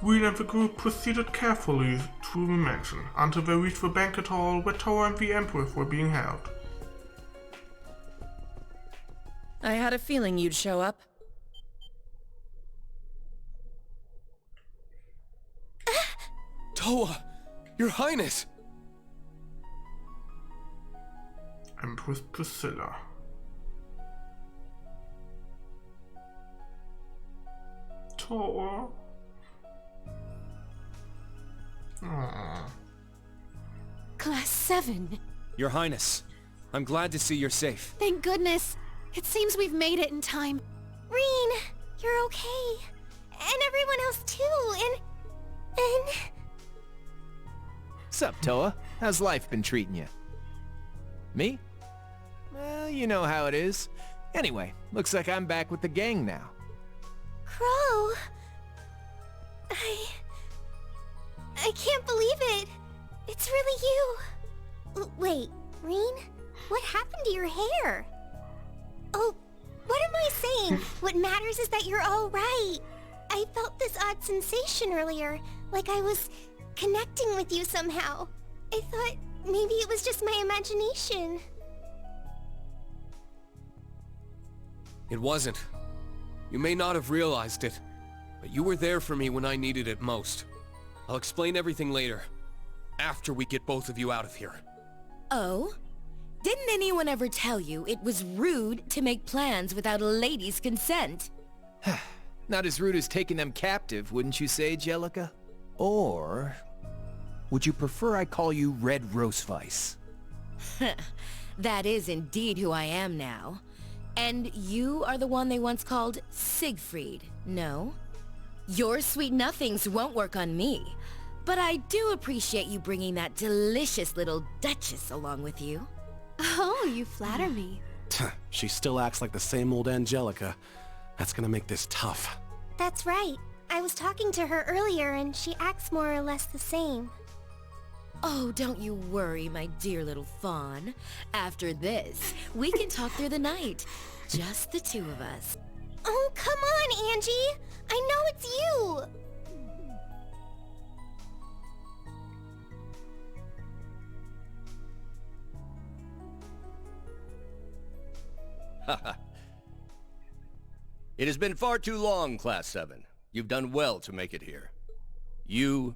We and the group proceeded carefully through the mansion until they reached the banquet hall where Towa and the Empress were being held. I had a feeling you'd show up. Towa! Your Highness! Empress Priscilla. Towa. Aww. Class 7. Your Highness, I'm glad to see you're safe. Thank goodness. It seems we've made it in time. Reen, you're okay. And everyone else too, and... Sup, Towa? How's life been treating you? Me? Well, you know how it is. Anyway, looks like I'm back with the gang now. Crow... I can't believe it. It's really you. Wait, Reen? What happened to your hair? Oh, what am I saying? What matters is that you're all right. I felt this odd sensation earlier, like I was connecting with you somehow. I thought maybe it was just my imagination. It wasn't. You may not have realized it, but you were there for me when I needed it most. I'll explain everything later, after we get both of you out of here. Oh? Didn't anyone ever tell you it was rude to make plans without a lady's consent? Not as rude as taking them captive, wouldn't you say, Jellica? Or would you prefer I call you Red Rosevice? That is indeed who I am now. And you are the one they once called Siegfried, no? Your sweet nothings won't work on me, but I do appreciate you bringing that delicious little Duchess along with you. Oh, you flatter me. She still acts like the same old Angelica. That's gonna make this tough. That's right. I was talking to her earlier and she acts more or less the same. Oh, don't you worry, my dear little fawn. After this, we can talk through the night. Just the two of us. Oh, come on, Angie! I know it's you! Haha. It has been far too long, Class 7. You've done well to make it here. You,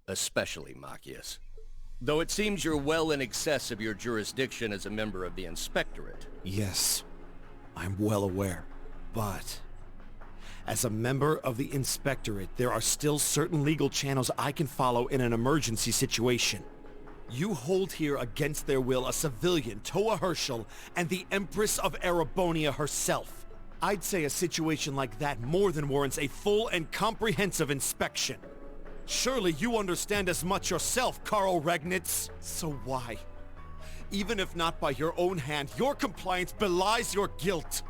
especially, Machias. Though it seems you're well in excess of your jurisdiction as a member of the Inspectorate. Yes, I'm well aware. But as a member of the Inspectorate, there are still certain legal channels I can follow in an emergency situation. You hold here against their will a civilian, Towa Herschel, and the Empress of Erebonia herself. I'd say a situation like that more than warrants a full and comprehensive inspection. Surely you understand as much yourself, Karl Regnitz. So why? Even if not by your own hand, your compliance belies your guilt.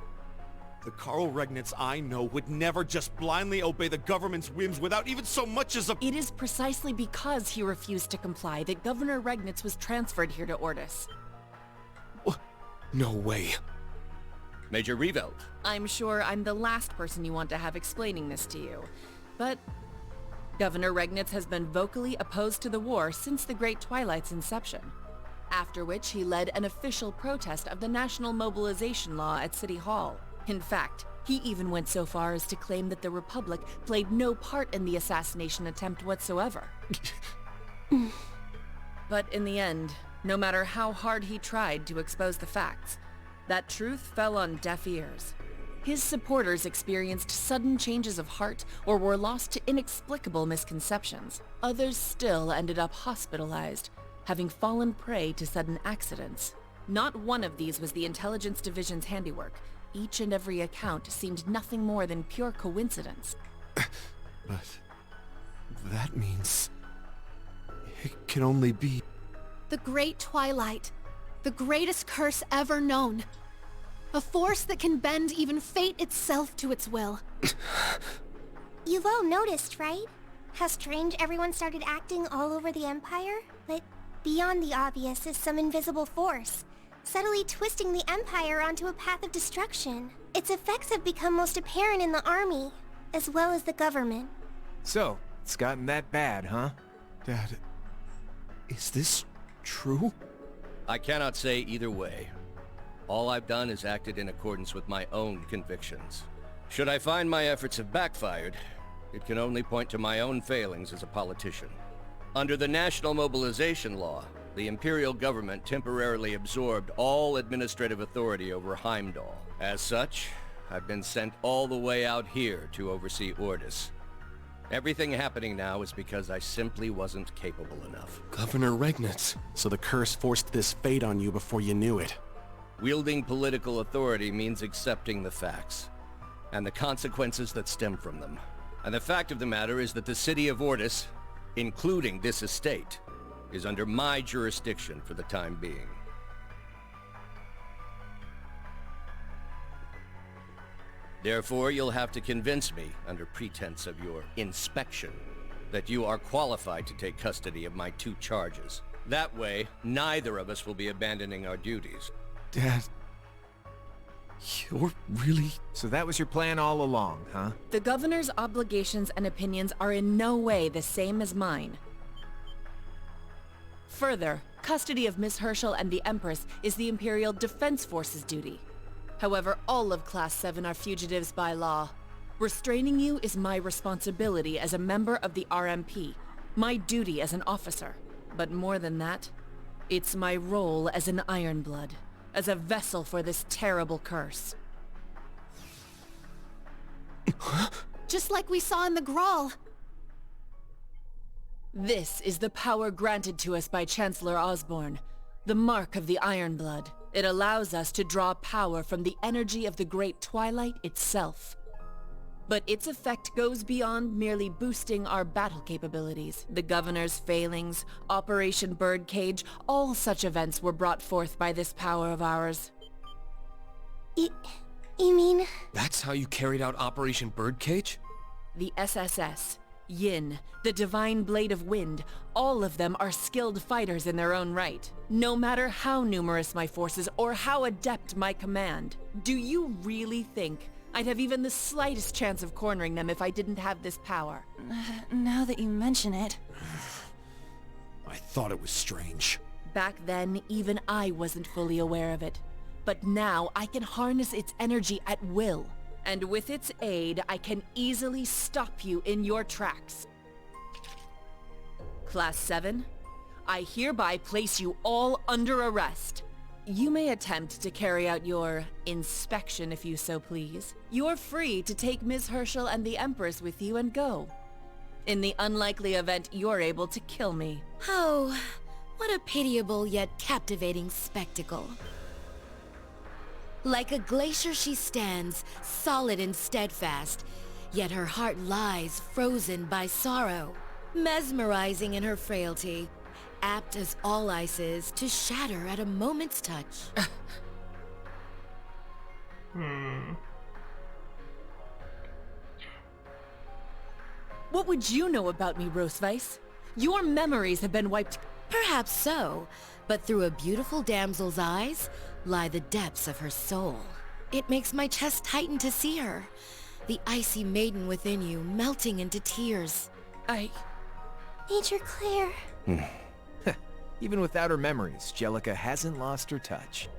The Karl Regnitz I know would never just blindly obey the government's whims without even so much as a— It is precisely because he refused to comply that Governor Regnitz was transferred here to Ordis. No way. Major Reveld. I'm sure I'm the last person you want to have explaining this to you, but Governor Regnitz has been vocally opposed to the war since the Great Twilight's inception, after which he led an official protest of the National Mobilization Law at City Hall. In fact, he even went so far as to claim that the Republic played no part in the assassination attempt whatsoever. But in the end, no matter how hard he tried to expose the facts, that truth fell on deaf ears. His supporters experienced sudden changes of heart or were lost to inexplicable misconceptions. Others still ended up hospitalized, having fallen prey to sudden accidents. Not one of these was the Intelligence Division's handiwork. Each and every account seemed nothing more than pure coincidence. But that means it can only be— The Great Twilight. The greatest curse ever known. A force that can bend even fate itself to its will. You've all noticed, right? How strange everyone started acting all over the Empire? But beyond the obvious is some invisible force, subtly twisting the Empire onto a path of destruction. Its effects have become most apparent in the army, as well as the government. So, It's gotten that bad, huh? Dad, is this true? I cannot say either way. All I've done is acted in accordance with my own convictions. Should I find my efforts have backfired, it can only point to my own failings as a politician. Under the National Mobilization Law, the Imperial government temporarily absorbed all administrative authority over Heimdall. As such, I've been sent all the way out here to oversee Ordis. Everything happening now is because I simply wasn't capable enough. Governor Regnitz. So the curse forced this fate on you before you knew it. Wielding political authority means accepting the facts, and the consequences that stem from them. And the fact of the matter is that the city of Ordis, including this estate, is under my jurisdiction for the time being. Therefore, you'll have to convince me, under pretense of your inspection, that you are qualified to take custody of my 2 charges. That way, neither of us will be abandoning our duties. Dad... You're really... So that was your plan all along, huh? The governor's obligations and opinions are in no way the same as mine. Further, custody of Miss Herschel and the Empress is the Imperial Defense Force's duty. However, all of Class 7 are fugitives by law. Restraining you is my responsibility as a member of the RMP, my duty as an officer. But more than that, it's my role as an Ironblood, as a vessel for this terrible curse. Just like we saw in the Grawl. This is the power granted to us by Chancellor Osborne, the mark of the Ironblood. It allows us to draw power from the energy of the Great Twilight itself. But its effect goes beyond merely boosting our battle capabilities. The Governor's failings, Operation Birdcage, all such events were brought forth by this power of ours. You mean... That's how you carried out Operation Birdcage? The SSS, Yin, the Divine Blade of Wind, all of them are skilled fighters in their own right. No matter how numerous my forces or how adept my command, do you really think I'd have even the slightest chance of cornering them if I didn't have this power? Now that you mention it... I thought it was strange. Back then, even I wasn't fully aware of it. But now I can harness its energy at will. And with its aid, I can easily stop you in your tracks. Class 7, I hereby place you all under arrest. You may attempt to carry out your inspection if you so please. You're free to take Ms. Herschel and the Empress with you and go. In the unlikely event you're able to kill me. Oh, what a pitiable yet captivating spectacle. Like a glacier she stands, solid and steadfast, yet her heart lies frozen by sorrow. Mesmerizing in her frailty, apt as all ice is to shatter at a moment's touch. What would you know about me, Rosweiss? Your memories have been wiped. Perhaps so, but through a beautiful damsel's eyes lie the depths of her soul. It makes my chest tighten to see her, the icy maiden within you melting into tears. Major Claire... Even without her memories, Jellica hasn't lost her touch.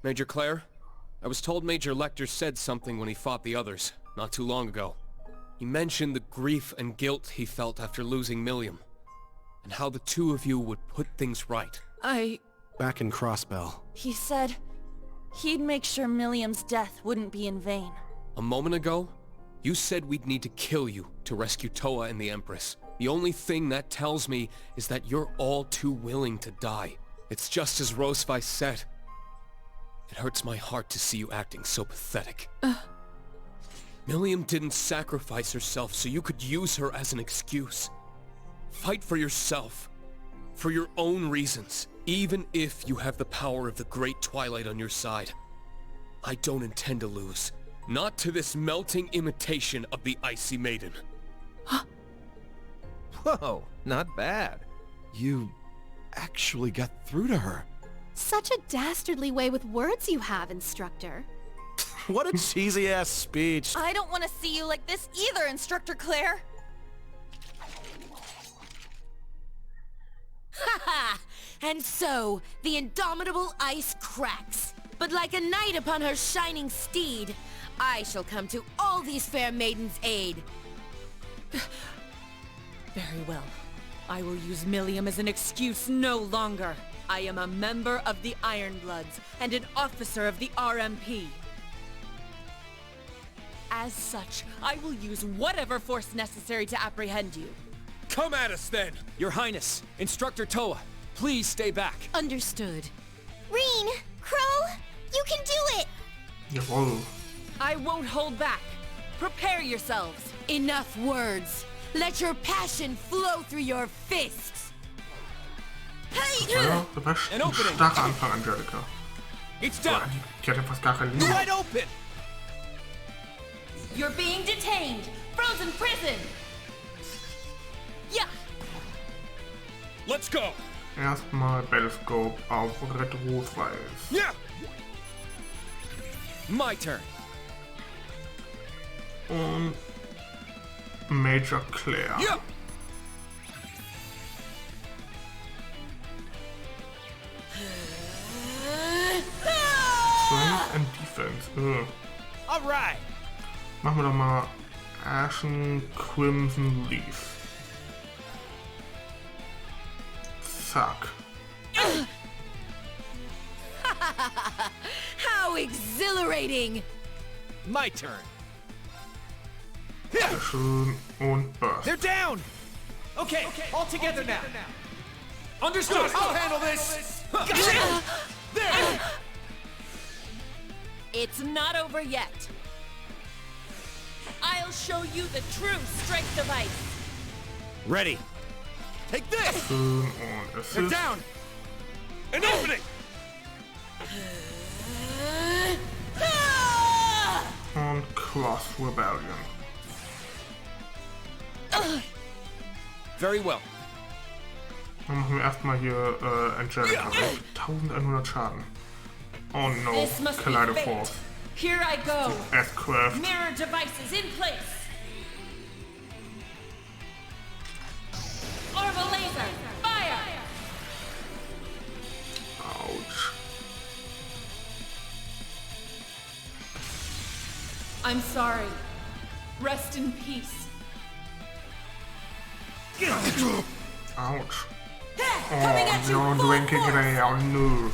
Major Claire? I was told Major Lecter said something when he fought the others, not too long ago. He mentioned the grief and guilt he felt after losing Milliam, and how the 2 of you would put things right. Back in Crossbell. He said he'd make sure Milliam's death wouldn't be in vain. A moment ago, you said we'd need to kill you to rescue Towa and the Empress. The only thing that tells me is that you're all too willing to die. It's just as Rosweiss said. It hurts my heart to see you acting so pathetic. Milliam didn't sacrifice herself so you could use her as an excuse. Fight for yourself. For your own reasons. Even if you have the power of the Great Twilight on your side. I don't intend to lose. Not to this melting imitation of the Icy Maiden. Whoa, not bad. You actually got through to her. Such a dastardly way with words you have, Instructor. What a cheesy-ass speech. I don't want to see you like this either, Instructor Claire. Haha! And so, the indomitable ice cracks. But like a knight upon her shining steed, I shall come to all these fair maidens' aid. Very well. I will use Milliam as an excuse no longer. I am a member of the Ironbloods and an officer of the RMP. As such, I will use whatever force necessary to apprehend you. Come at us then! Your Highness, Instructor Towa, please stay back. Understood. Reen, Crow, you can do it! Jawohl. I won't hold back. Prepare yourselves. Enough words. Let your passion flow through your fists. Ja, das war ein starker Anfang, Angelika. It's Boah, done. die hat ja fast gar kein Leben. Wide open. You're being detained. Frozen prison. Yeah. Let's go! Erstmal Bellscope auf Red Rot-Weiß. Yeah! My turn. Und Major Claire. Yeah! Strength and Defense. All right. Machen wir doch mal Ashen Crimson Leaf. Zack. How exhilarating! My turn. Schön und Burst. They're down. Okay, all together now. Understood. I'll handle this. There. It's not over yet. I'll show you the true strength of ice. Ready. Take this. Schön und They're Assist. down. An opening. Und Cross Rebellion. Very well. Dann machen wir erstmal hier Angelika weg. 1100 Schaden. Oh no, This must be Collider fate. Force. Here I go. S-Craft. Mirror devices in place. Orbital laser, fire! Ouch. I'm sorry. Rest in peace. Ouch. Oh, no drinking ray. Oh no.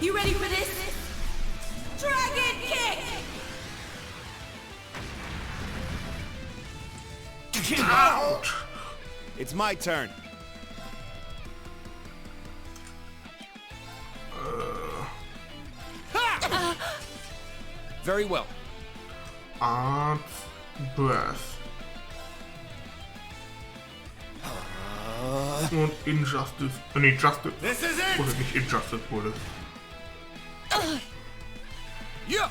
You ready for this? Dragon kick! Ouch. It's my turn. Very well. Art Breath. Und Injustice. Nee, Justice. This is it. Oder nicht Injustice wurde. Yeah.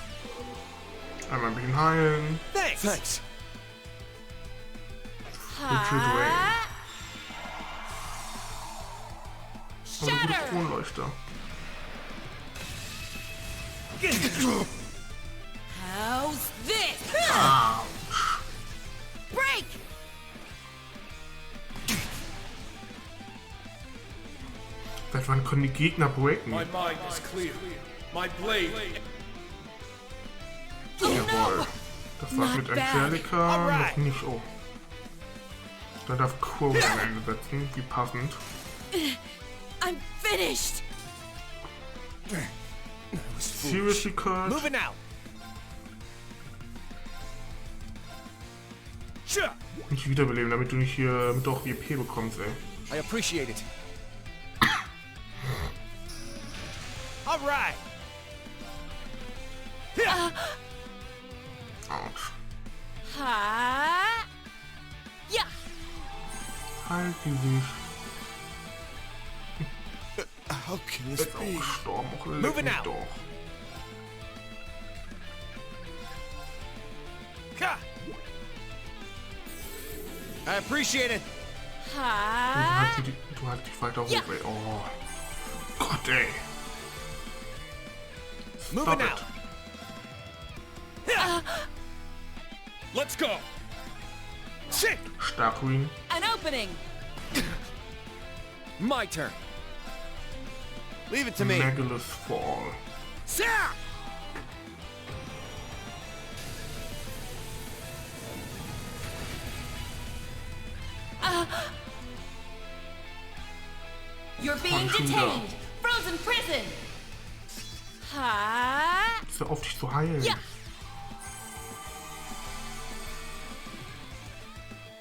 Einmal ein bisschen heilen. Thanks. Richard Ray. Aber eine gute Kronleuchter. How's this? Ouch. Break! Seit wann können die Gegner breaken? My mind is clear. My blade. Jawohl. Das war mit Angelika noch nicht. Oh. Da darf Crow am Ende setzen. Wie passend. I'm finished! Seriously, Kurt? Moving out. Sure. Nicht wiederbeleben, damit du nicht hier damit du auch EP bekommst, ey. I appreciate it. All right. Ouch. Ha! Yeah! Halt die sich. How can this Ist auch be? gestorben. Och, leck Moving mich out. doch. Ha. I appreciate it. Ha! Du halt dich weiter hoch, ey. Oh. Gott, ey. Moving Stop out. it. Let's go! Shit! Stark, Reen. An opening! My turn. Leave it to me. Megalith Fall. Sarah! You're being Schon wieder. detained! Frozen prison! Ha! Hör auf, dich zu heilen. Ja.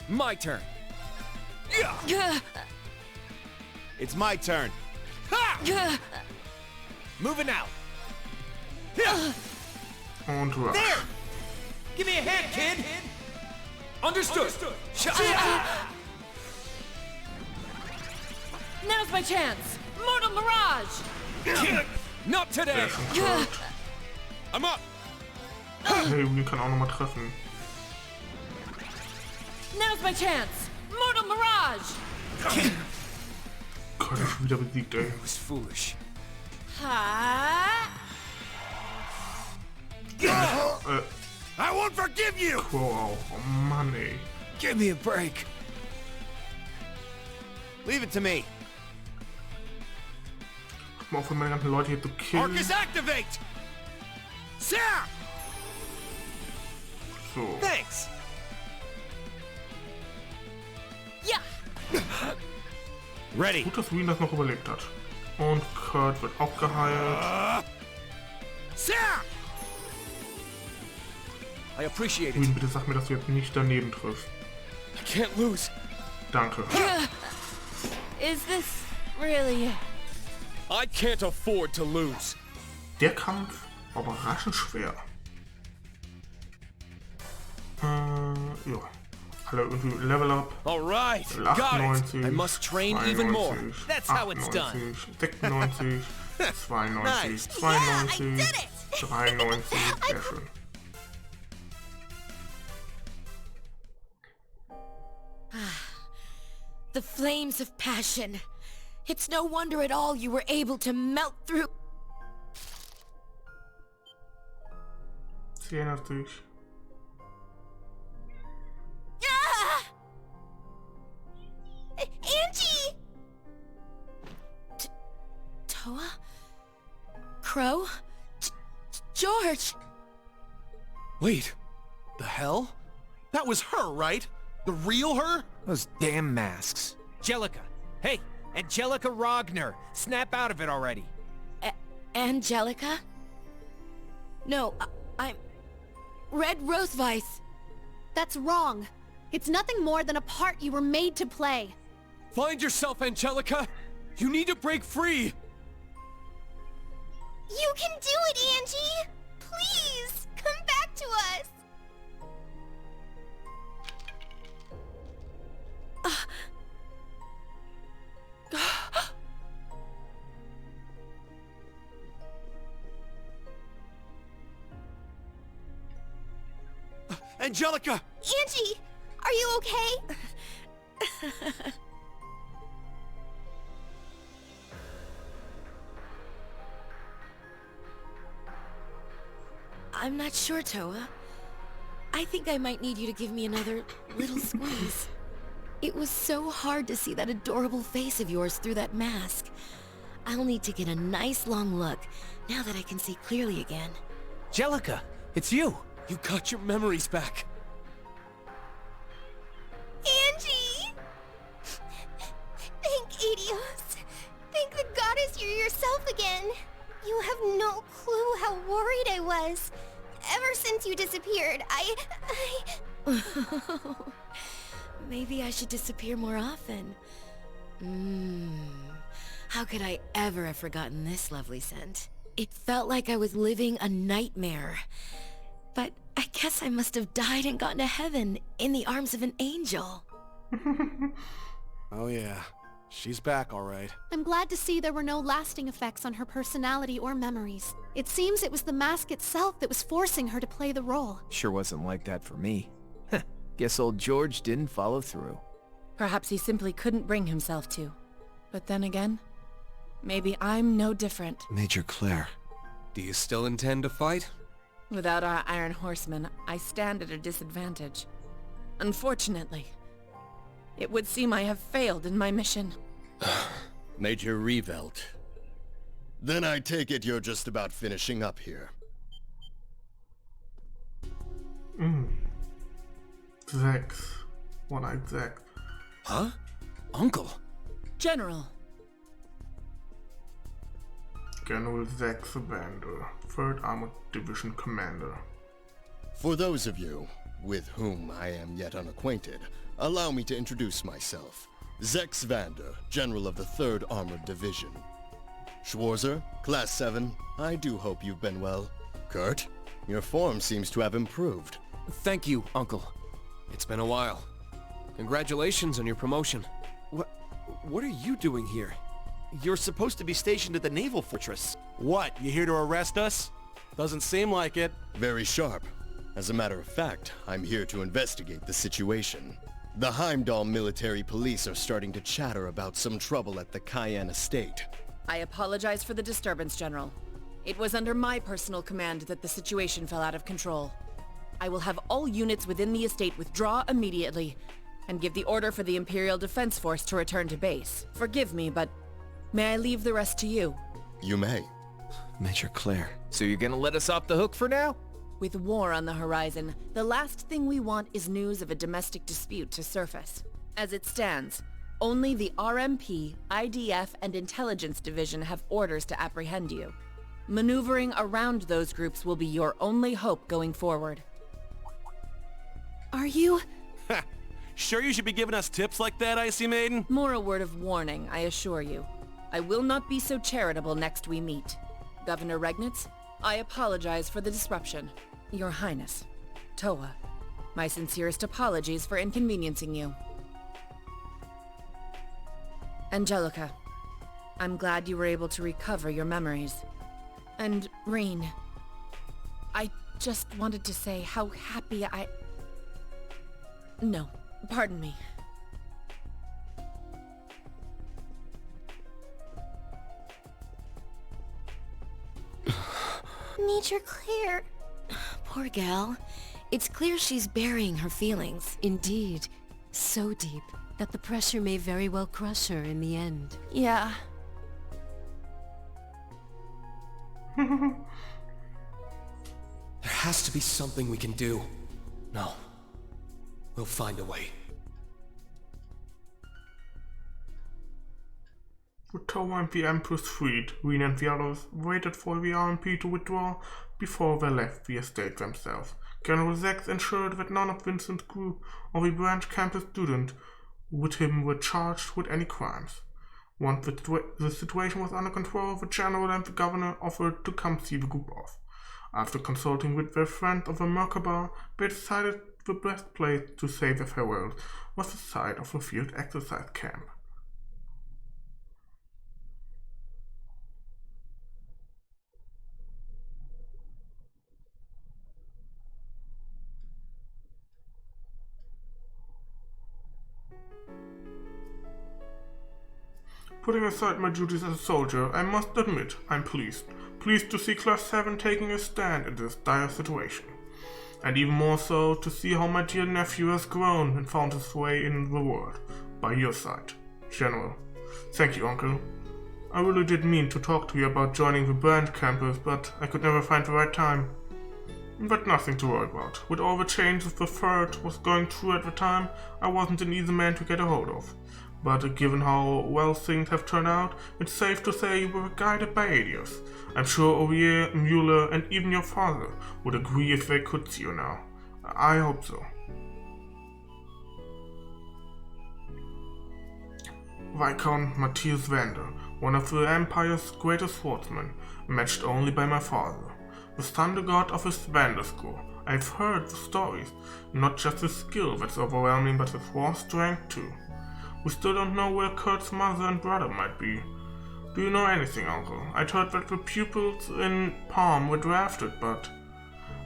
My turn. Gah! It's my turn. Gah! Moving out. Und Rush. There! Give me a hand, kid! Understood. Now's my chance! Mortal Mirage! Not Der today. ist schon tot. I'm up. Hey, Reen kann auch nochmal treffen. Now's my chance! Mortal Mirage! Gott, er ist schon wieder besiegt, ey. It was foolish. Ha! I won't forgive you! Quo auch. Oh Mann, ey. Give me a break. Leave it to me. Hör mal auf, meine ganzen Leute hier zu killen. Arcus activate! Sarah! So. Thanks. Ja! Ready. Gut, dass Reen das noch überlegt hat. Und Kurt wird auch geheilt. Sarah! I appreciate it. Reen, bitte sag mir, dass du jetzt nicht daneben triffst. I can't lose. Danke. Is this really it? I can't afford to lose. Der Kampf war überraschend schwer. Ja. Alle irgendwie Level Up. All right. Level Got it. 98, I must train even more. 92, That's how it's done. 96, 96, 92, Nice. 92, 93. Sehr schön. The flames of passion. It's no wonder at all you were able to melt through... 84. Ah! Angie! Towa? Crow? George! Wait, the hell? That was her, right? The real her? Those damn masks. Jellica. Hey, Angelica Rogner. Snap out of it already. Angelica? No, I'm... Red Roseweiss. That's wrong. It's nothing more than a part you were made to play. Find yourself, Angelica. You need to break free. You can do it, Angie! Please, come back to us! Angelica! Angie, are you okay? I'm not sure, Towa. I think I might need you to give me another little squeeze. It was so hard to see that adorable face of yours through that mask. I'll need to get a nice long look, now that I can see clearly again. Jellica, it's you. You got your memories back. Angie! Thank Adios. Thank the goddess you're yourself again. You have no clue how worried I was. Ever since you disappeared, I... Maybe I should disappear more often. How could I ever have forgotten this lovely scent? It felt like I was living a nightmare. But I guess I must have died and gone to heaven in the arms of an angel. Oh yeah, she's back all right. I'm glad to see there were no lasting effects on her personality or memories. It seems it was the mask itself that was forcing her to play the role. Sure wasn't like that for me. Guess old George didn't follow through. Perhaps he simply couldn't bring himself to. But then again, maybe I'm no different. Major Claire, Do you still intend to fight? Without our Iron Horsemen, I stand at a disadvantage. Unfortunately, it would seem I have failed in my mission. Major Revelt. Then I take it you're just about finishing up here. Sechs. One-eyed Sechs. Huh? Uncle? General. General Sechs Vander, 3rd Armored Division Commander. For those of you with whom I am yet unacquainted, allow me to introduce myself. Zex Vander, General of the 3rd Armored Division. Schwarzer, Class 7, I do hope you've been well. Kurt, your form seems to have improved. Thank you, Uncle. It's been a while. Congratulations on your promotion. What are you doing here? You're supposed to be stationed at the Naval Fortress. What, you here to arrest us? Doesn't seem like it. Very sharp. As a matter of fact, I'm here to investigate the situation. The Heimdall military police are starting to chatter about some trouble at the Cayenne estate. I apologize for the disturbance, General. It was under my personal command that the situation fell out of control. I will have all units within the estate withdraw immediately, and give the order for the Imperial Defense Force to return to base. Forgive me, but may I leave the rest to you? You may. Major Claire. So you're gonna let us off the hook for now? With war on the horizon, the last thing we want is news of a domestic dispute to surface. As it stands, only the RMP, IDF, and Intelligence Division have orders to apprehend you. Maneuvering around those groups will be your only hope going forward. Are you? Sure you should be giving us tips like that, Icy Maiden? More a word of warning, I assure you. I will not be so charitable next we meet. Governor Regnitz, I apologize for the disruption. Your Highness, Towa, my sincerest apologies for inconveniencing you. Angelica, I'm glad you were able to recover your memories. And Reen, I just wanted to say how happy No, pardon me. Major Claire. Poor gal. It's clear she's burying her feelings. Indeed. So deep that the pressure may very well crush her in the end. Yeah. There has to be something we can do. No. We'll find a way. With Towa and the Empress freed, Reen and the others waited for the RMP to withdraw before they left the estate themselves. General Zex ensured that none of Vincent's crew or the branch campus student with him were charged with any crimes. Once the situation was under control, the general and the governor offered to come see the group off. After consulting with their friends of the Merkaba, they decided the best place to say their farewells was the site of the field exercise camp. Putting aside my duties as a soldier, I must admit I'm pleased. Pleased to see Class 7 taking a stand in this dire situation. And even more so to see how my dear nephew has grown and found his way in the world. By your side, General. Thank you, Uncle. I really did mean to talk to you about joining the branch campus, but I could never find the right time. But nothing to worry about. With all the changes the Third was going through at the time, I wasn't an easy man to get a hold of. But given how well things have turned out, it's safe to say you were guided by Adios. I'm sure Ovier, Mueller, and even your father would agree if they could see you now. I hope so. Viscount Matthias Vander, one of the Empire's greatest swordsmen, matched only by my father. The thunder god of his Vander school. I've heard the stories, not just his skill that's overwhelming, but his raw strength too. We still don't know where Kurt's mother and brother might be. Do you know anything, Uncle? I'd heard that the pupils in Palm were drafted, but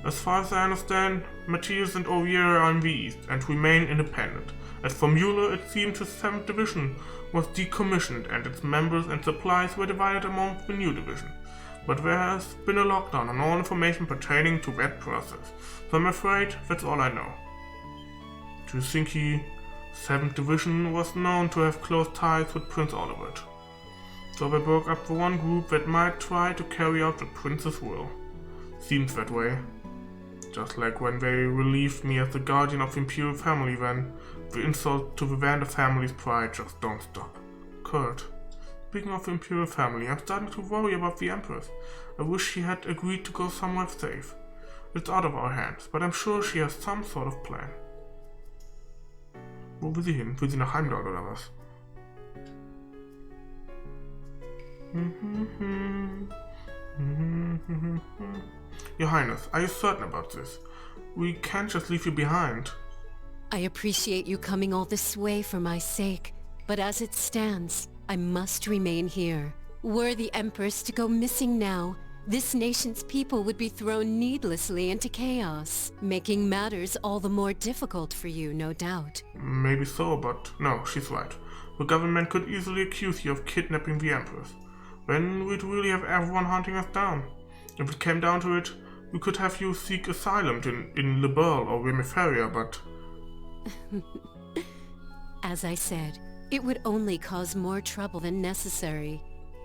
as far as I understand, Matthias and Ovier are in the east and remain independent. As for Mueller, it seems his 7th division was decommissioned and its members and supplies were divided among the new division. but there has been a lockdown on all information pertaining to that process, so I'm afraid that's all I know. Do you think 7th Division was known to have close ties with Prince Olivert? So they broke up the one group that might try to carry out the Prince's will. Seems that way. Just like when they relieved me as the guardian of the Imperial family, then the insult to the Vander family's pride just don't stop. Kurt, speaking of the Imperial family, I'm starting to worry about the Empress. I wish she had agreed to go somewhere safe. It's out of our hands, but I'm sure she has some sort of plan. Wo will sie hin? Will sie nach Heimdall oder was? Your Highness, are you certain about this? We can't just leave you behind. I appreciate you coming all this way for my sake, but as it stands, I must remain here. Were the Empress to go missing now, this nation's people would be thrown needlessly into chaos, making matters all the more difficult for you, no doubt. Maybe so, but no, she's right. The government could easily accuse you of kidnapping the Empress. Then we'd really have everyone hunting us down. If it came down to it, we could have you seek asylum in Liberl or Remiferia, but... As I said, it would only cause more trouble than necessary.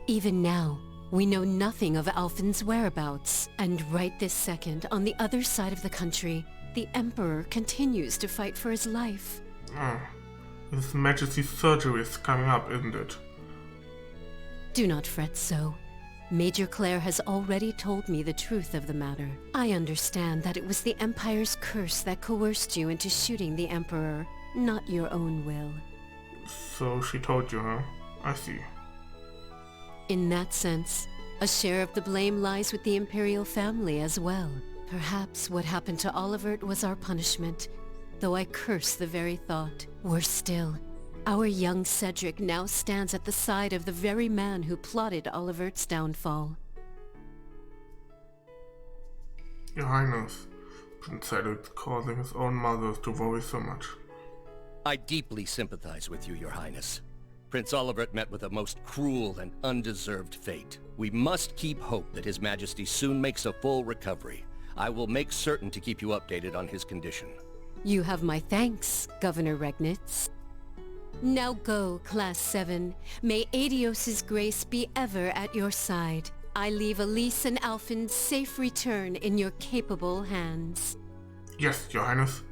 Even now, we know nothing of Alphen's whereabouts, and right this second, on the other side of the country, the Emperor continues to fight for his life. His Majesty's surgery is coming up, isn't it? Do not fret so. Major Claire has already told me the truth of the matter. I understand that it was the Empire's curse that coerced you into shooting the Emperor, not your own will. So she told you, huh? I see. In that sense, a share of the blame lies with the Imperial family as well. Perhaps what happened to Olivert was our punishment, though I curse the very thought. Worse still, our young Cedric now stands at the side of the very man who plotted Olivert's downfall. Your Highness, Prince Cedric causing his own mother to worry so much. I deeply sympathize with you, Your Highness. Prince Olivert met with a most cruel and undeserved fate. We must keep hope that His Majesty soon makes a full recovery. I will make certain to keep you updated on his condition. You have my thanks, Governor Regnitz. Now go, Class 7. May Adios's grace be ever at your side. I leave Elise and Alphen's safe return in your capable hands. Yes, Your Highness.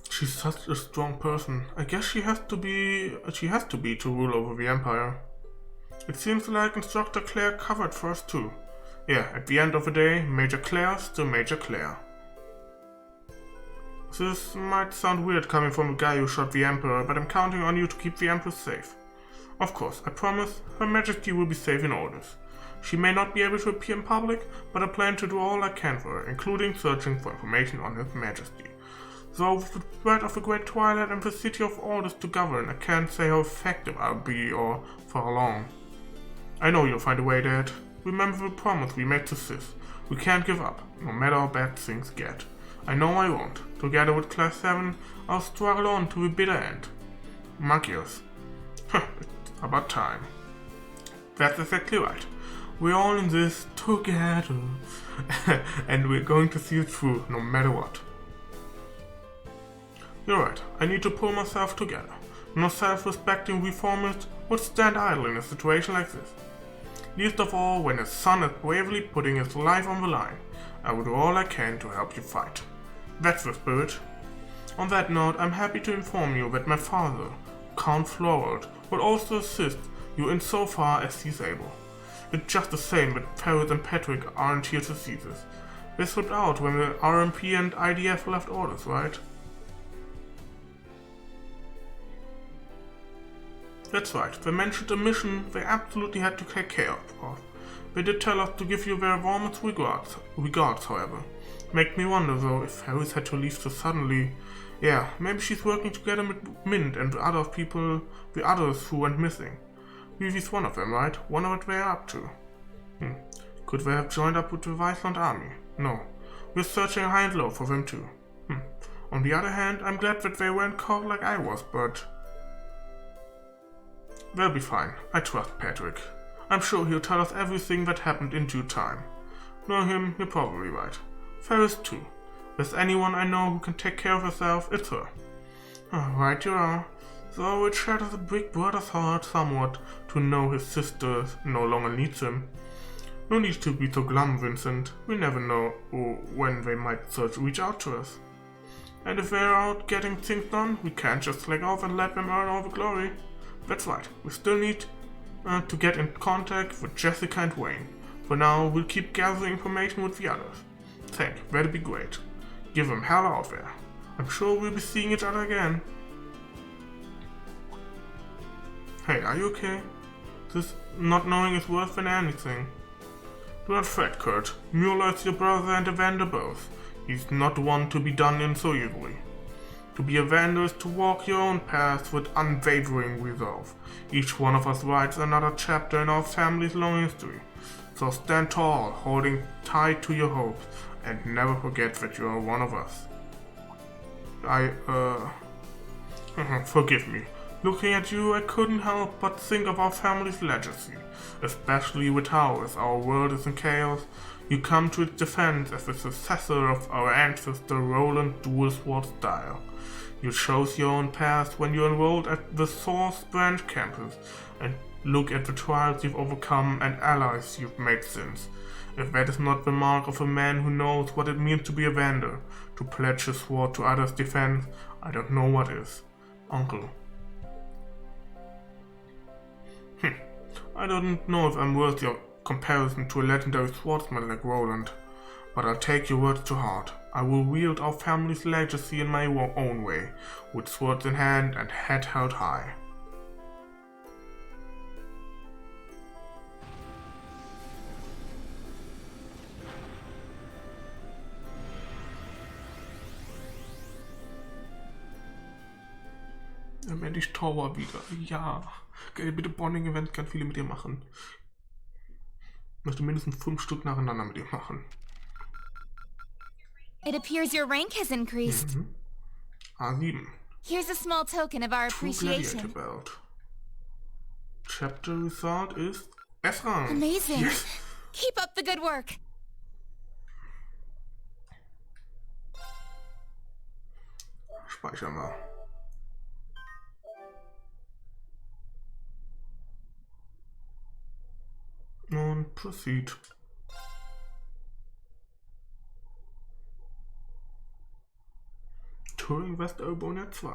She's such a strong person. I guess she has to be to rule over the Empire. It seems like Instructor Claire covered for us too. Yeah, at the end of the day, Major Claire's still Major Claire. This might sound weird coming from a guy who shot the Emperor, but I'm counting on you to keep the Empress safe. Of course, I promise, Her Majesty will be safe in orders. She may not be able to appear in public, but I plan to do all I can for her, including searching for information on His Majesty. Though with the threat of the Great Twilight and the City of Orders to govern, I can't say how effective I'll be or for how long. I know you'll find a way, Dad. Remember the promise we made to Sis. We can't give up, no matter how bad things get. I know I won't. Together with Class 7, I'll struggle on to the bitter end. Magios. It's about time. That's exactly right. We're all in this together. And we're going to see it through, no matter what. You're right, I need to pull myself together. No self-respecting reformist would stand idle in a situation like this. Least of all when his son is bravely putting his life on the line. I will do all I can to help you fight. That's the spirit. On that note, I'm happy to inform you that my father, Count Florald, will also assist you insofar as he's able. It's just the same that Ferris and Patrick aren't here to see this. They slipped out when the RMP and IDF left orders, right? That's right, they mentioned a mission they absolutely had to take care of. They did tell us to give you their warmest regards, however. Make me wonder though if Ferris had to leave so suddenly. Yeah, maybe she's working together with Mint and the others who went missing. Vivi's one of them, right? Wonder what they're up to. Could they have joined up with the Viceland army? No. We're searching high and low for them too. On the other hand, I'm glad that they weren't caught like I was, but... They'll be fine. I trust Patrick. I'm sure he'll tell us everything that happened in due time. Know him, you're probably right. Ferris too. If there's anyone I know who can take care of herself, it's her. Right you are. Though it shatters a big brother's heart somewhat to know his sister no longer needs him. No need to be so glum, Vincent. We never know when they might reach out to us. And if they're out getting things done, we can't just slack off and let them earn all the glory. That's right, we still need to get in contact with Jessica and Wayne. For now, we'll keep gathering information with the others. That'd be great. Give them hell out there. I'm sure we'll be seeing each other again. Hey, are you okay? This not knowing is worse than anything. Do not fret, Kurt. Mueller is your brother and a Vander both. He's not one to be done in so easily. To be a Vander is to walk your own path with unwavering resolve. Each one of us writes another chapter in our family's long history. So stand tall, holding tight to your hopes, and never forget that you are one of us. Forgive me. Looking at you, I couldn't help but think of our family's legacy, especially with how, as our world is in chaos, you come to its defense as the successor of our ancestor Roland Dual Sword style. You chose your own path when you enrolled at the Source Branch campus, and look at the trials you've overcome and allies you've made since. If that is not the mark of a man who knows what it means to be a Vander, to pledge his sword to others' defense, I don't know what is. Uncle. I don't know if I'm worthy of comparison to a legendary swordsman like Roland, but I'll take your words to heart. I will wield our family's legacy in my own way, with swords in hand and head held high. Endlich Towa wieder. Ja. Bitte Bonding-Event, kann viele mit ihr machen. Ich möchte mindestens 5 Stück nacheinander mit ihr machen. It appears your rank has increased. A7. Here's a small token of our appreciation. Belt. Chapter result ist S-Rang. Amazing. Yes. Keep up the good work. Speichern wir. Und proceed. Touring West Albonia 2.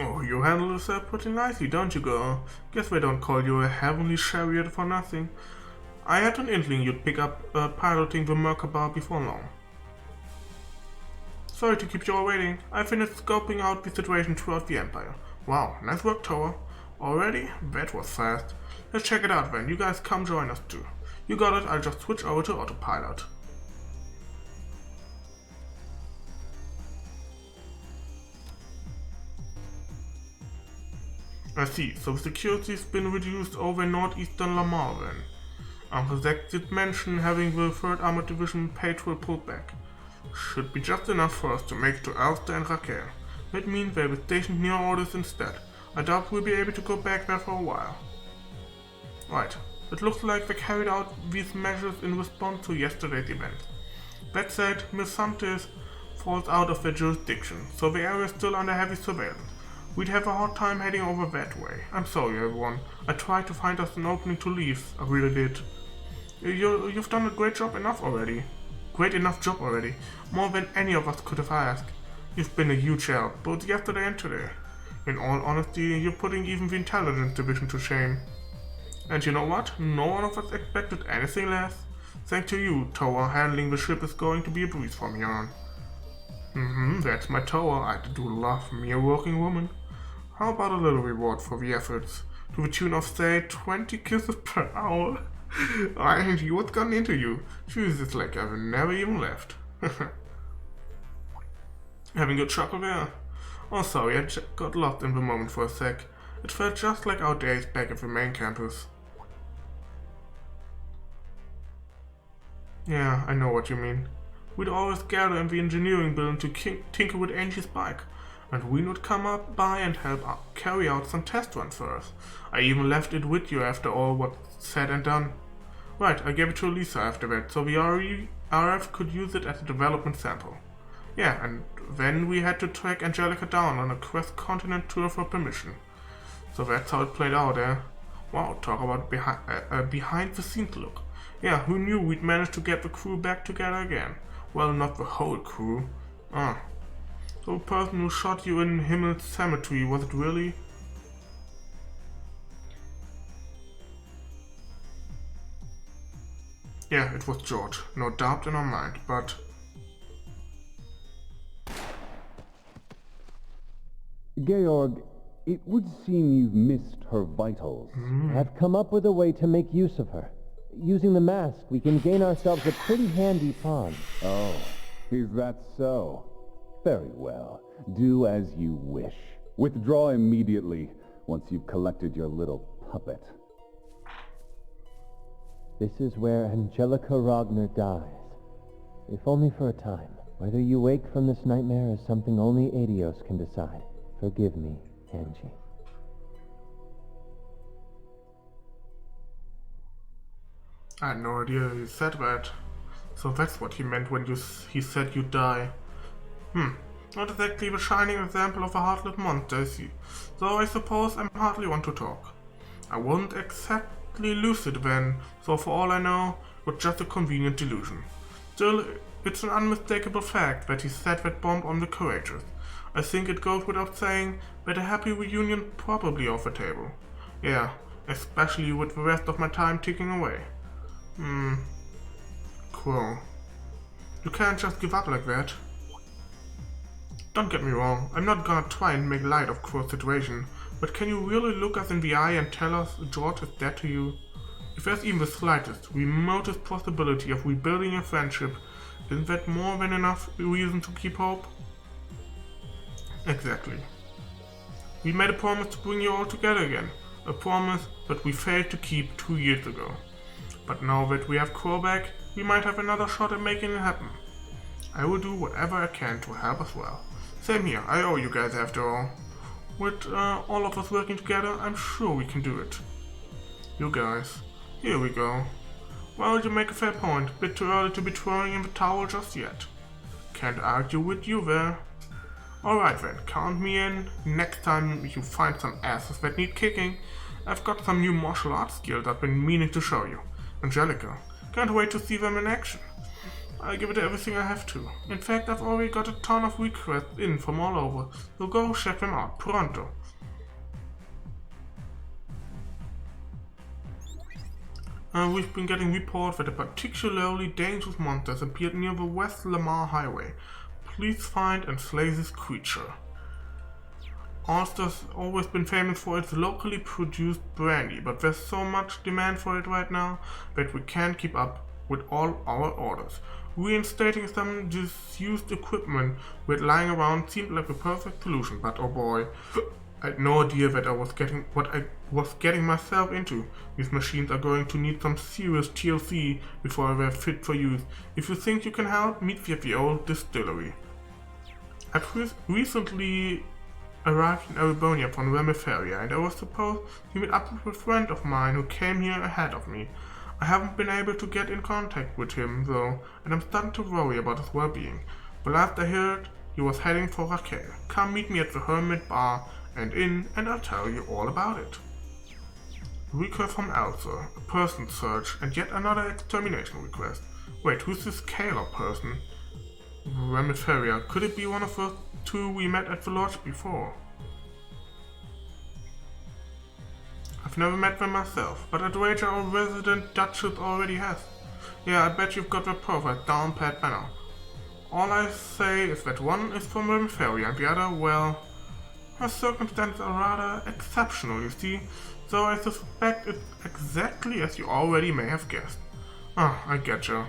Oh, you handle yourself pretty nicely, don't you, girl? Guess they don't call you a heavenly chariot for nothing. I had an inkling you'd pick up piloting the Merkaba before long. Sorry to keep you all waiting. I finished scoping out the situation throughout the Empire. Wow, nice work, Towa. Already? That was fast. Let's check it out then. You guys come join us too. You got it, I'll just switch over to autopilot. I see, so the security's been reduced over northeastern Lamar then. Uncle Zack did mention having the 3rd Armored Division patrol pulled back. Should be just enough for us to make it to Alster and Raquel. That means they'll be stationed near orders instead. I doubt we'll be able to go back there for a while. Right, it looks like they carried out these measures in response to yesterday's event. That said, Miss Sumter falls out of their jurisdiction, so the area is still under heavy surveillance. We'd have a hard time heading over that way. I'm sorry, everyone. I tried to find us an opening to leave. I really did. You've done a great job already. More than any of us could have asked. You've been a huge help, both yesterday and today. In all honesty, you're putting even the Intelligence Division to shame. And you know what? No one of us expected anything less. Thanks to you, Towa, handling the ship is going to be a breeze from here on. That's my Towa. I do love me a working woman. How about a little reward for the efforts? To the tune of, say, 20 kisses per hour? Angie, what's gotten into you? Jeez, it's like I've never even left. Having good chuckle there? Oh, sorry, I got lost in the moment for a sec. It felt just like our days back at the main campus. Yeah, I know what you mean. We'd always gather in the engineering building to tinker with Angie's bike, and we would come up by and help carry out some test runs for us. I even left it with you after all what's said and done. Right, I gave it to Lisa after that, so the RF could use it as a development sample. Yeah, and then we had to track Angelica down on a cross-continent tour for permission. So that's how it played out, eh? Wow, talk about behind-the-scenes look. Yeah, who knew we'd manage to get the crew back together again? Well, not the whole crew. So the person who shot you in Himmel's cemetery, was it really? Yeah, it was George. No doubt in our mind, but... Georg, it would seem you've missed her vitals. I've come up with a way to make use of her. Using the mask, we can gain ourselves a pretty handy pawn. Oh, is that so? Very well. Do as you wish. Withdraw immediately, once you've collected your little puppet. This is where Angelica Rogner dies. If only for a time. Whether you wake from this nightmare is something only Adios can decide. Forgive me, Angie. I had no idea he said that. So that's what he meant when he said you die. Not exactly the shining example of a heartless monster, is he? So I suppose I'm hardly one to talk. I wasn't exactly lucid then, so for all I know, it was just a convenient delusion. Still, it's an unmistakable fact that he set that bomb on the courageous. I think it goes without saying that a happy reunion probably off the table. Yeah, especially with the rest of my time ticking away. Cool. You can't just give up like that. Don't get me wrong, I'm not gonna try and make light of Crow's situation, but can you really look us in the eye and tell us George is dead to you? If there's even the slightest, remotest possibility of rebuilding your friendship, isn't that more than enough reason to keep hope? Exactly. We made a promise to bring you all together again, a promise that we failed to keep 2 years ago. But now that we have Crow back, we might have another shot at making it happen. I will do whatever I can to help as well. Same here, I owe you guys after all. With all of us working together, I'm sure we can do it. You guys, here we go. Well, you make a fair point, bit too early to be throwing in the towel just yet. Can't argue with you there. Alright then, count me in. Next time you find some asses that need kicking, I've got some new martial arts skills I've been meaning to show you. Angelica, can't wait to see them in action. I'll give it everything I have to. In fact, I've already got a ton of requests in from all over, so go check them out, pronto. We've been getting reports that a particularly dangerous monster has appeared near the West Lamar Highway. Please find and slay this creature. Ulster's always been famous for its locally produced brandy, but there's so much demand for it right now that we can't keep up with all our orders. Reinstating some disused equipment we had lying around seemed like the perfect solution, but oh boy, I had no idea that what I was getting myself into. These machines are going to need some serious TLC before they're fit for use. If you think you can help, meet me at the old distillery. I've recently arrived in Aribonia from Remiferia, and I was supposed to meet up with a friend of mine who came here ahead of me. I haven't been able to get in contact with him though, and I'm starting to worry about his well-being. But last I heard, he was heading for Raquel. Come meet me at the Hermit Bar and Inn, and I'll tell you all about it. Request from Elsa, a person search, and yet another extermination request. Wait, who's this Kaler person? Remiferia, could it be one of the two we met at the lodge before? I've never met them myself, but I'd wager our resident Duchess already has. Yeah, I bet you've got the profile down pat by now. All I say is that one is from Remiferia and the other, well, her circumstances are rather exceptional, you see, so I suspect it's exactly as you already may have guessed. Ah, I getcha.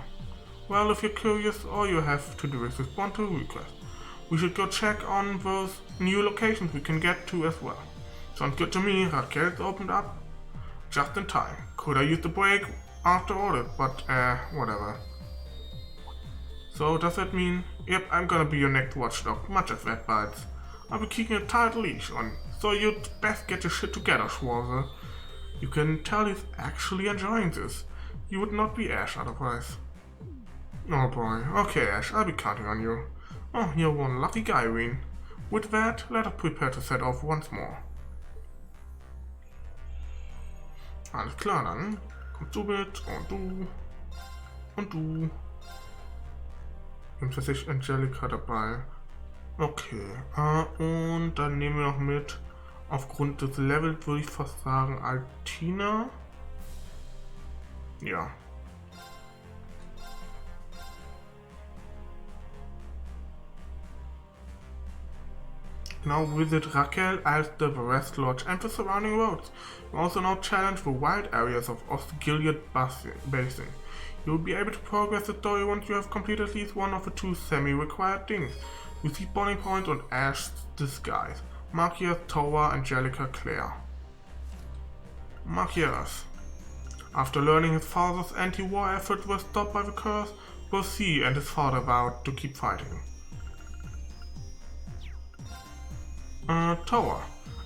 Well, if you're curious, all you have to do is respond to a request. We should go check on those new locations we can get to as well. Sounds good to me. Raquel's opened up just in time. Could I use the break after orders, but whatever. So does that mean, yep, I'm gonna be your next watchdog, much as that bites. I'll be keeping a tight leash on, so you'd best get your shit together, Schwarzer. You can tell he's actually enjoying this. You would not be Ash otherwise. Oh boy, okay Ash, I'll be counting on you. Oh, you're one lucky guy, Ween. With that, let us prepare to set off once more. Alles klar dann. Kommst du mit und du. Und du. Nimmt sich Angelica dabei. Okay. Und dann nehmen wir noch mit, aufgrund des Levels würde ich fast sagen, Altina. Ja. Now visit Raquel at the Rest Lodge and the surrounding roads. You also now challenge the wild areas of Osgiliad Basin. You will be able to progress the story once you have completed at least one of the two semi-required things. You see bonding points on Ash's disguise. Markias, Towa, Angelica, Claire. Markias. After learning his father's anti-war efforts were stopped by the curse, both he and his father vowed to keep fighting. Towa,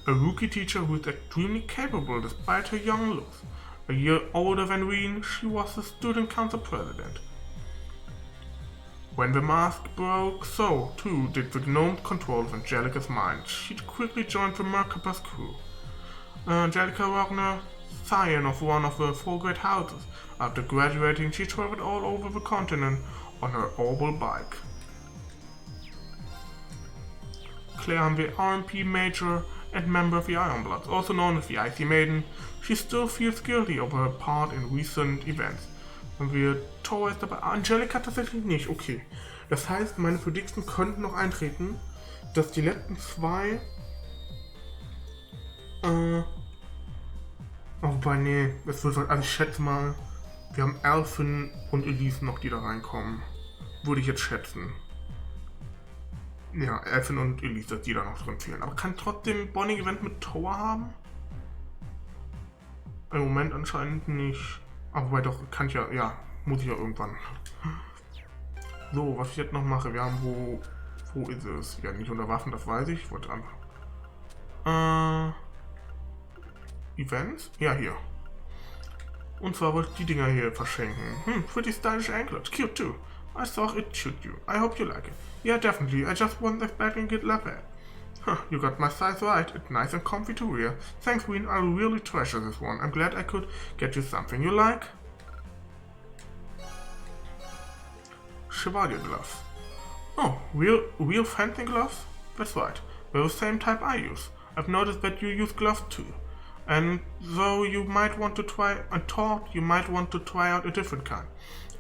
a rookie teacher who is extremely capable despite her young looks. A year older than Ween, she was the student council president. When the mask broke, so too did the gnome's control of Angelica's mind. She quickly joined the Merkabah's crew. Angelica Wagner, scion of one of the four great houses. After graduating, she traveled all over the continent on her oval bike. Claire, the RMP Major and member of the Ironbloods, also known as the Icy Maiden, she still feels guilty over her part in recent events. Und wir Towa ist dabei. Angelica tatsächlich nicht. Okay. Das heißt, meine Prediction könnten noch eintreten, dass die letzten zwei. Wobei, nee, das wird halt. Also ich schätze mal, wir haben Elfin und Elise noch, die da reinkommen. Würde ich jetzt schätzen. Ja, Elfin und Elise, die da noch drin fehlen. Aber kann trotzdem Bonding Event mit Towa haben? Im Moment anscheinend nicht. Aber wobei doch, kann ich ja, ja, muss ich ja irgendwann. So, was ich jetzt noch mache, wir haben wo ist es? Ja, nicht unter Waffen, das weiß ich. Ich wollte einfach. Events? Ja, hier. Und zwar wollte ich die Dinger hier verschenken. Pretty stylish anklet. Cute too. I thought it should you. I hope you like it. Yeah, definitely. I just want that back and get left at. Huh, you got my size right. It's nice and comfy to wear. Thanks, Ween. I'll really treasure this one. I'm glad I could get you something you like. Chevalier gloves. Oh, real fencing gloves? That's right. They're the same type I use. I've noticed that you use gloves too. And though you might want to try out a different kind.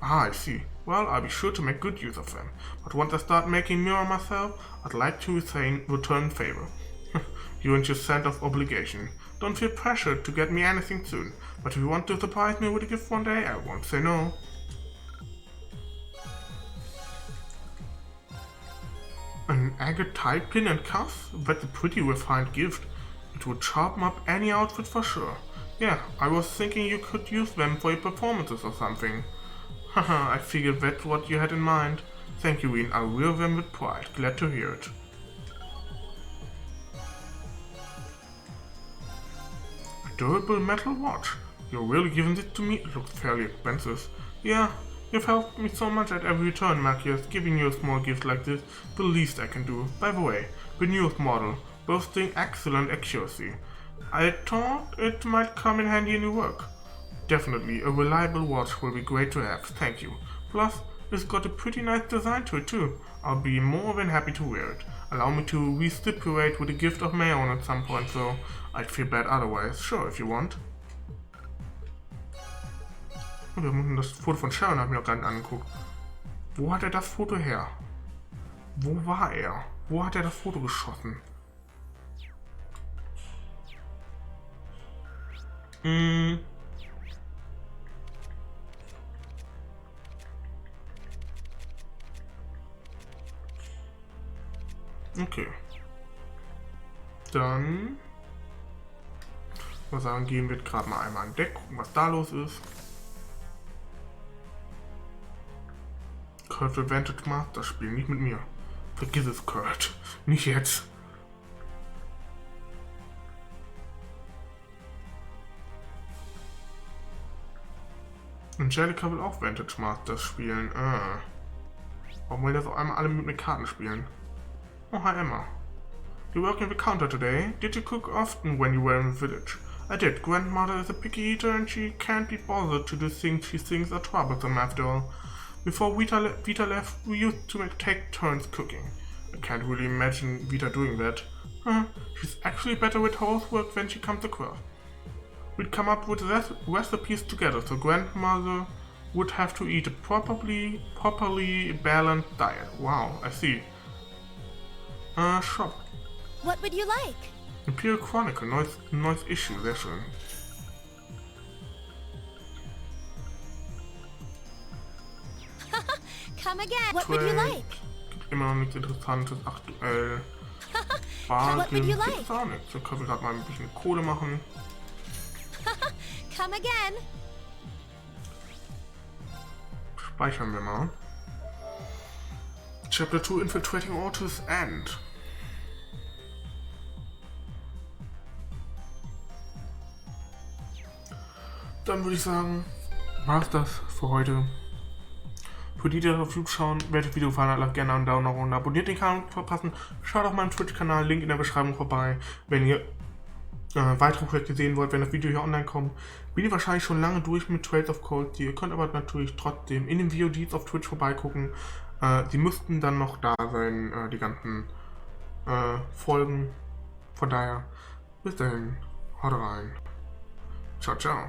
Ah, I see. Well, I'll be sure to make good use of them. But once I start making mirror myself, I'd like to return favor. You and your sense of obligation. Don't feel pressured to get me anything soon. But if you want to surprise me with a gift one day, I won't say no. An agate tie pin and cuff? That's a pretty refined gift. It would sharpen up any outfit for sure. Yeah, I was thinking you could use them for your performances or something. Haha, I figured that's what you had in mind. Thank you, Ween. I'll wear them with pride. Glad to hear it. A durable metal watch. You're really giving this to me? It looks fairly expensive. Yeah, you've helped me so much at every turn, Markias. Giving you a small gift like this, the least I can do. By the way, the newest model, boasting excellent accuracy. I thought it might come in handy in your work. Definitely, a reliable watch will be great to have, thank you. Plus, it's got a pretty nice design to it too. I'll be more than happy to wear it. Allow me to reciprocate with a gift of my own at some point, though. I'd feel bad otherwise. Sure, if you want. Wir müssen das Foto von Sharon haben wir noch gar nicht angeguckt. Wo hat er das Foto her? Wo war er? Wo hat er das Foto geschossen? Okay. Dann... Ich würde sagen, gehen wir gerade mal einmal an Deck, gucken, was da los ist. Kurt will Vantage Master spielen, nicht mit mir. Vergiss es, Kurt. Nicht jetzt. Angelica will auch Vantage Masters spielen. Warum will das auf einmal alle mit Karten spielen? Oh, hi Emma. You working the counter today? Did you cook often when you were in the village? I did. Grandmother is a picky eater and she can't be bothered to do things she thinks are troublesome after all. Before Vita left, we used to take turns cooking. I can't really imagine Vita doing that. She's actually better with housework when she comes across. We'd come up with recipes together, so Grandmother would have to eat a properly balanced diet. Wow, I see. Shop. What would you like? Imperial Chronicle, neues Issue, sehr schön. Come again. What would you like? Gibt immer noch nichts Interessantes aktuell. What would you like? Gibt's auch nichts. Da können wir gerade mal ein bisschen Kohle machen. Come again. Speichern wir mal. Chapter 2 Infiltrating Ortus End. Dann würde ich sagen, war's das für heute. Für die auf YouTube schauen, wer das Video gefallen hat, lasst gerne einen Daumen nach oben, abonniert den Kanal, nicht verpassen. Schaut auf meinem Twitch-Kanal, Link in der Beschreibung vorbei, wenn ihr weitere Projekte sehen wollt, wenn das Video hier online kommt. Bin ich wahrscheinlich schon lange durch mit Trails of Cold. Ihr könnt aber natürlich trotzdem in den VODs auf Twitch vorbeigucken. Sie müssten dann noch da sein, die ganzen Folgen. Von daher, bis dahin, haut rein. Ciao, ciao.